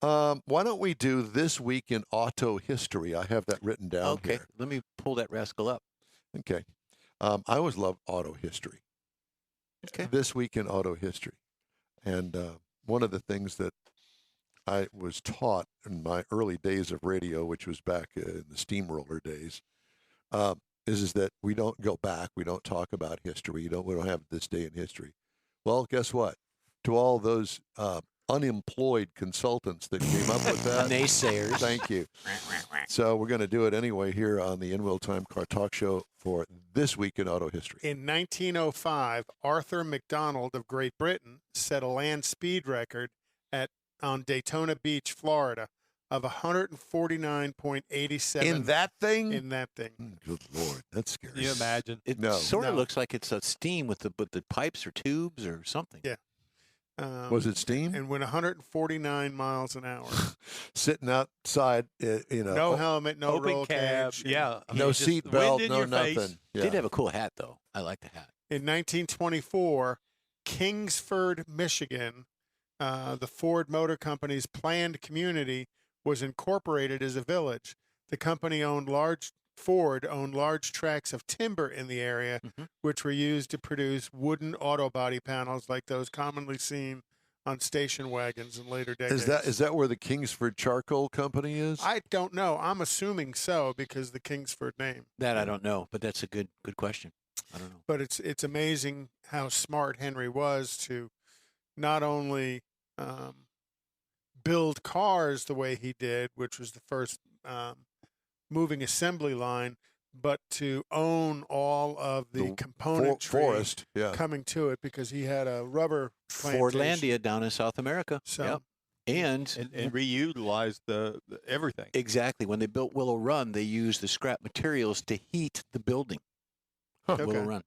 Why don't we do This Week in Auto History? I have that written down Okay, here. let me pull that rascal up. Okay. I always love auto history. Okay. This Week in Auto History. And one of the things that I was taught in my early days of radio, which was back in the steamroller days, is that we don't go back. We don't talk about history. We don't have this day in history. Well, guess what? To all those unemployed consultants that came up with that, Naysayers. thank you. So we're going to do it anyway here on the In Wheel Time Car Talk Show for This Week in Auto History. In 1905, Arthur McDonald of Great Britain set a land speed record on Daytona Beach, Florida, of 149.87. In that thing? In that thing. Good Lord, that's scary. Can you imagine? It No. sort of No. looks like it's a steam with the pipes or tubes or something. Yeah. Was it steam? And went 149 miles an hour. Sitting outside, No helmet, no Open roll cab. cage. Yeah. I no mean, just seat wind belt, in no your nothing. face. Yeah. Did have a cool hat though. I like the hat. In 1924, Kingsford, Michigan, the Ford Motor Company's planned community was incorporated as a village. The company Ford owned large tracts of timber in the area, which were used to produce wooden auto body panels like those commonly seen on station wagons in later decades. Is that where the Kingsford Charcoal Company is? I don't know. I'm assuming so because the Kingsford name. That I don't know, but that's a good question. I don't know. But it's amazing how smart Henry was to not only build cars the way he did, which was the first moving assembly line, but to own all of the componentry forest, yeah. coming to it because he had a rubber plantation. Fordlandia down in South America. So, yep. And reutilize the everything. Exactly. When they built Willow Run, they used the scrap materials to heat the building. Okay. Willow Run.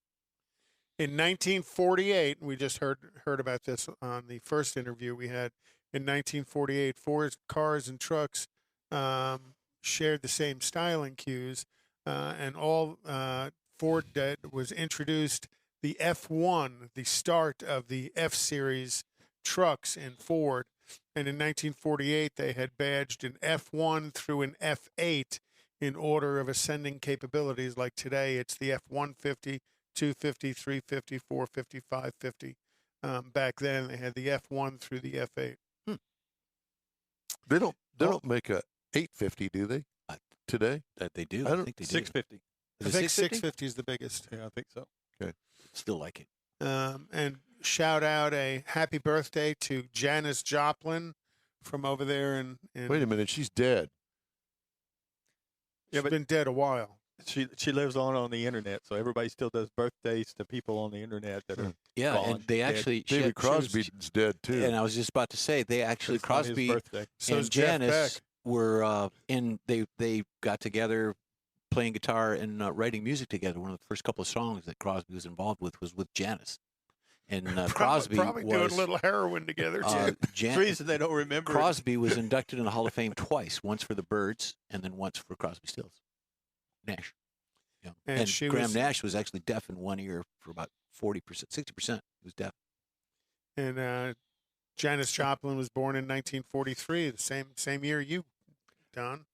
In 1948, we just heard about this on the first interview we had. In 1948, Ford cars and trucks shared the same styling cues, and all Ford did was introduced the F1, the start of the F-Series trucks in Ford. And in 1948, they had badged an F1 through an F8 in order of ascending capabilities. Like today, it's the F-150, 250, 350, 450, 550. Back then, they had the F1 through the F8. They don't make a 850, do they? Today? They do. I think they do. 650. I think 650 is the biggest. Yeah, I think so. Okay. Still like it. And shout out a happy birthday to Janis Joplin from over there in Wait a minute, she's dead. She's been dead a while. She lives on the internet, so everybody still does birthdays to people on the internet that are gone, and they dead. actually David Crosby's dead too. And I was just about to say they actually It's not his Crosby birthday. So is and Jeff Janis Beck. were they got together playing guitar and writing music together. One of the first couple of songs that Crosby was involved with was with Janis. And Crosby probably was doing a little heroin together too. The reason they don't remember it. Crosby was inducted in the Hall of Fame twice, once for the Byrds and then once for Crosby, Stills, Nash. Yeah. And she Graham was- Nash was actually deaf in one ear for about 40%, 60%. He was deaf. And Janis Joplin was born in 1943, the same year you, Don.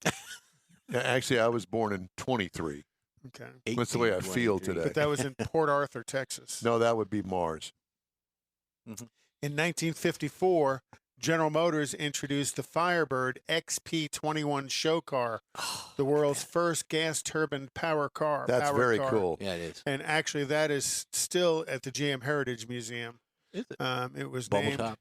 Actually, I was born in 23. Okay. That's the way I feel 1823. today. But that was in Port Arthur, Texas. No, that would be Mars. In 1954, General Motors introduced the Firebird XP21 show car, the world's first gas turbine power car. That's powered very car. cool. Yeah, it is. And actually, that is still at the GM Heritage Museum. Is it? It was Bubble named. top.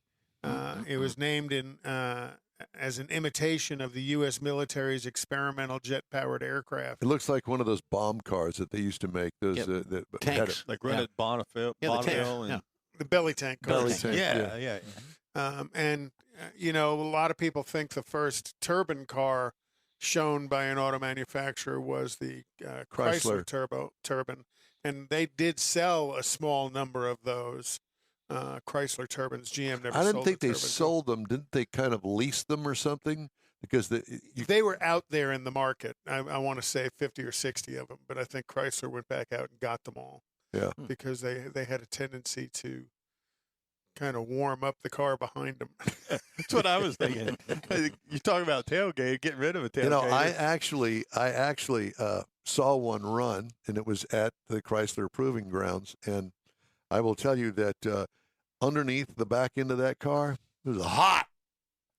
It was named as an imitation of the U.S. military's experimental jet-powered aircraft. It looks like one of those bomb cars that they used to make. Those Yep. that had Tanks. Like run at Bonneville, Yeah, the tank. Bonneville Yeah. and The belly tank cars. Belly tank. yeah. And a lot of people think the first turbine car shown by an auto manufacturer was the Chrysler turbine, and they did sell a small number of those Chrysler turbines. GM never. I didn't sold think the they turbine. sold them. Didn't they kind of lease them or something? Because They were out there in the market. I want to say 50 or 60 of them, but I think Chrysler went back out and got them all. Yeah. Because they had a tendency to kind of warm up the car behind him. That's what I was thinking. You talk about tailgate, getting rid of a tailgate. You know, I actually saw one run, and it was at the Chrysler Proving Grounds, and I will tell you that underneath the back end of that car, it was hot.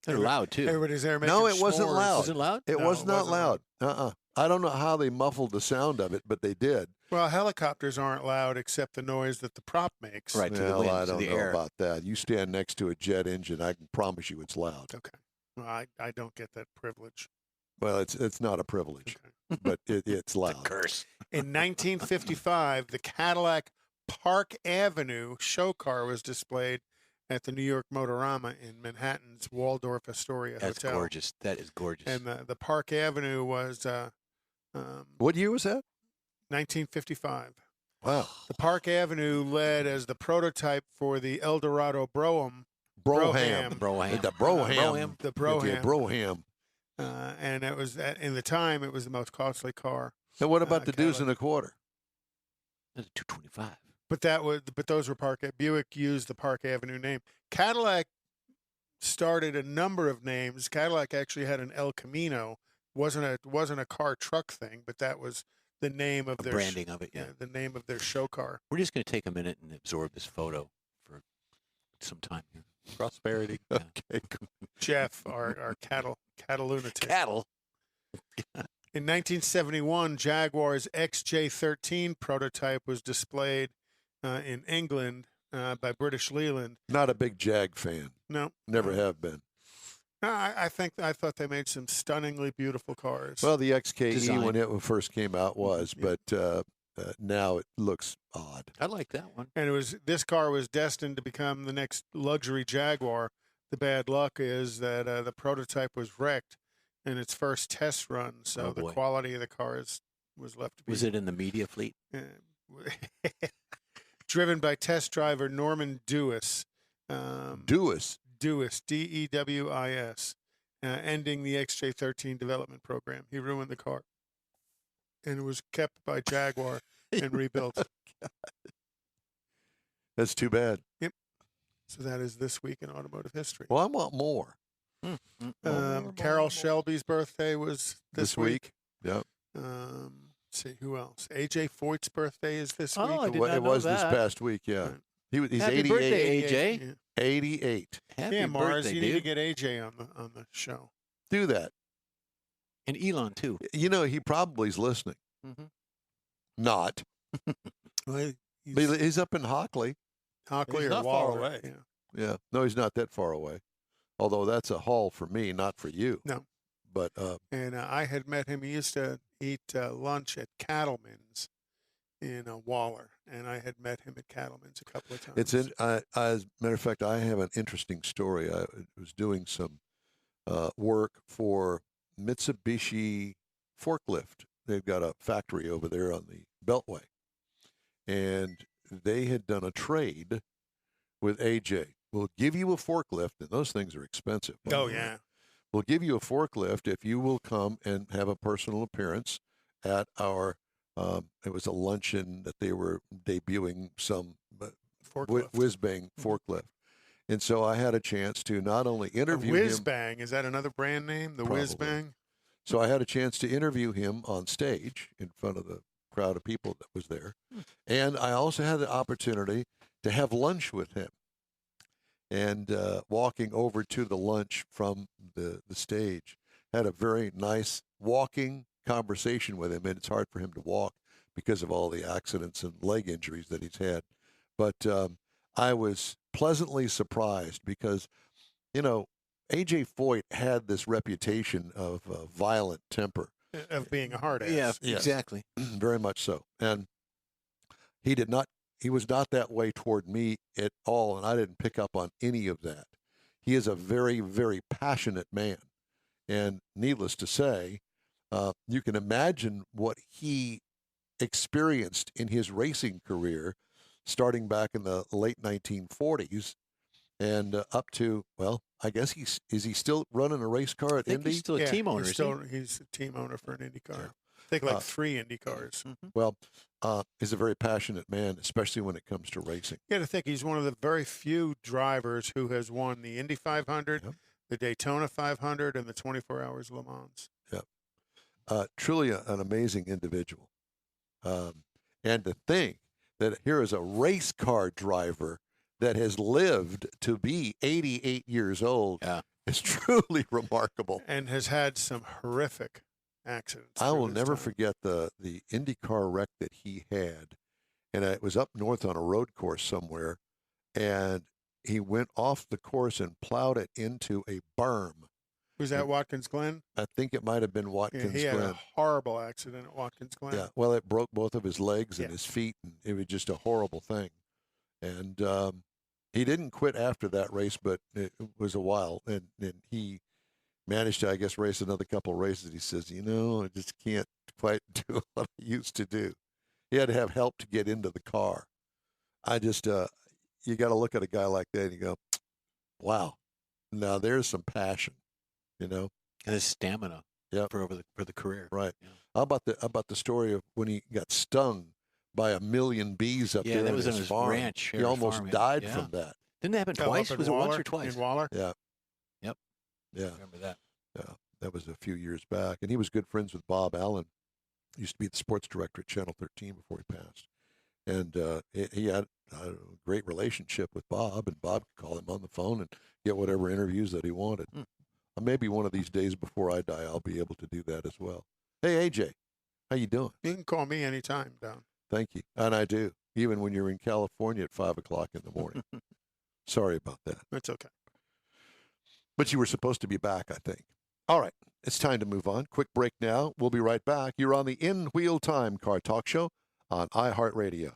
They're loud too. Everybody's there making No, it wasn't s'mores. loud. Was it loud? It No, was it not wasn't loud. I don't know how they muffled the sound of it, but they did. Well, helicopters aren't loud except the noise that the prop makes. Right. To the Well, wind, I to don't the know air. about that. You stand next to a jet engine, I can promise you it's loud. Okay. Well, I don't get that privilege. Well, it's not a privilege, Okay. but it's loud. Curse. In 1955, the Cadillac Park Avenue show car was displayed at the New York Motorama in Manhattan's Waldorf Astoria That's Hotel. gorgeous. That is gorgeous. And the Park Avenue was What year was that? 1955. Wow. The Park Avenue led as the prototype for the Eldorado Brougham. Broham. Broham. The Broham. The Yeah, Brougham. Broham. And it was in the time it was the most costly car. And what about the Cadillac. deuce and a quarter? That's a 225. But those were Buick used the Park Avenue name. Cadillac started a number of names. Cadillac actually had an El Camino. wasn't a car truck thing, but that was the name of The their branding of it, yeah. the name of their show car. We're just going to take a minute and absorb this photo for some time here. prosperity. Yeah. Okay. Jeff, our cattle lunatic. Cattle. In 1971, Jaguar's XJ13 prototype was displayed in England by British Leland. Not a big Jag fan. No, Never have been. I thought they made some stunningly beautiful cars. Well, the XKE Design. when it first came out was, Yeah. but now it looks odd. I like that one. and this car was destined to become the next luxury Jaguar. The bad luck is that the prototype was wrecked in its first test run, so Oh, the boy. quality of the cars was left to be. Was it in the media fleet? Driven by test driver Norman Dewis. Dewis. Dewis, Dewis, ending the XJ13 development program. He ruined the car, and it was kept by Jaguar and rebuilt. That's too bad. So that is this week in automotive history. Well, I want more Carol Shelby's birthday was this week. Yep. Let's see who else. AJ Foyt's birthday is this Oh, week. I did It not know was this that. past week. Yeah. Right. He's Happy 88. birthday, AJ. Yeah, 88. Happy yeah Mars, birthday, you need to dude. get AJ on the show. Do that. And Elon, too. You know, he probably is listening. Mhm. Not. Well, But he's up in Hockley. Hockley He's or not far Waller. away. Yeah. Yeah. No, he's not that far away. Although that's a haul for me, not for you. No. But And I had met him. He used to eat lunch at Cattleman's in Waller, and I had met him at Cattleman's a couple of times. it's in. As a matter of fact, I have an interesting story. I was doing some work for Mitsubishi Forklift. They've got a factory over there on the Beltway, and they had done a trade with AJ. We'll give you a forklift, and those things are expensive. by Oh the way. yeah. We'll give you a forklift if you will come and have a personal appearance at our. It was a luncheon that they were debuting some Forklift. whiz bang forklift, and so I had a chance to not only interview Whiz him. Bang, is that another brand name? The Whiz Probably. Bang. So I had a chance to interview him on stage in front of the crowd of people that was there, and I also had the opportunity to have lunch with him. And walking over to the lunch from the stage, had a very nice walking conversation with him. And it's hard for him to walk because of all the accidents and leg injuries that he's had. But I was pleasantly surprised because, you know, A.J. Foyt had this reputation of violent temper. Of being a hard ass. Yeah, Yes. exactly. Very much so. And he was not that way toward me at all, and I didn't pick up on any of that. He is a very, very passionate man. And needless to say, you can imagine what he experienced in his racing career starting back in the late 1940s and up to, well, I guess is he still running a race car at I think Indy? he's still a team owner, isn't he? He's a team owner for an Indy car. think like 3 Indy cars. Well, he's a very passionate man, especially when it comes to racing. You got to think he's one of the very few drivers who has won the Indy 500, the Daytona 500, and the 24 Hours Le Mans. Truly an amazing individual. And to think that here is a race car driver that has lived to be 88 years old is truly remarkable. And has had some horrific accidents. I will never forget the IndyCar wreck that he had. And it was up north on a road course somewhere. And he went off the course and plowed it into a berm. Was that Watkins Glen? I think it might have been Watkins Glen. He had a horrible accident at Watkins Glen. Yeah, well, it broke both of his legs and his feet, and it was just a horrible thing. And he didn't quit after that race, but it was a while. And he managed to, I guess, race another couple of races. He says, I just can't quite do what I used to do. He had to have help to get into the car. I just, you got to look at a guy like that and you go, wow, now there's some passion. And his stamina for the career. Right. Yeah. How about the story of when he got stung by a million bees up there that was in on his farm. Ranch. He almost died from that. Didn't that happen twice? Was it once or twice? In Waller? Yeah. Yep. Yeah. I remember that. Yeah. That was a few years back. And he was good friends with Bob Allen. He used to be the sports director at Channel 13 before he passed. And he had a great relationship with Bob, and Bob could call him on the phone and get whatever interviews that he wanted. Maybe one of these days before I die, I'll be able to do that as well. Hey, AJ, how you doing? You can call me anytime, Don. Thank you. And I do, even when you're in California at 5 o'clock in the morning. Sorry about that. It's okay. But you were supposed to be back, I think. All right, it's time to move on. Quick break now. We'll be right back. You're on the In Wheel Time Car Talk Show on iHeartRadio.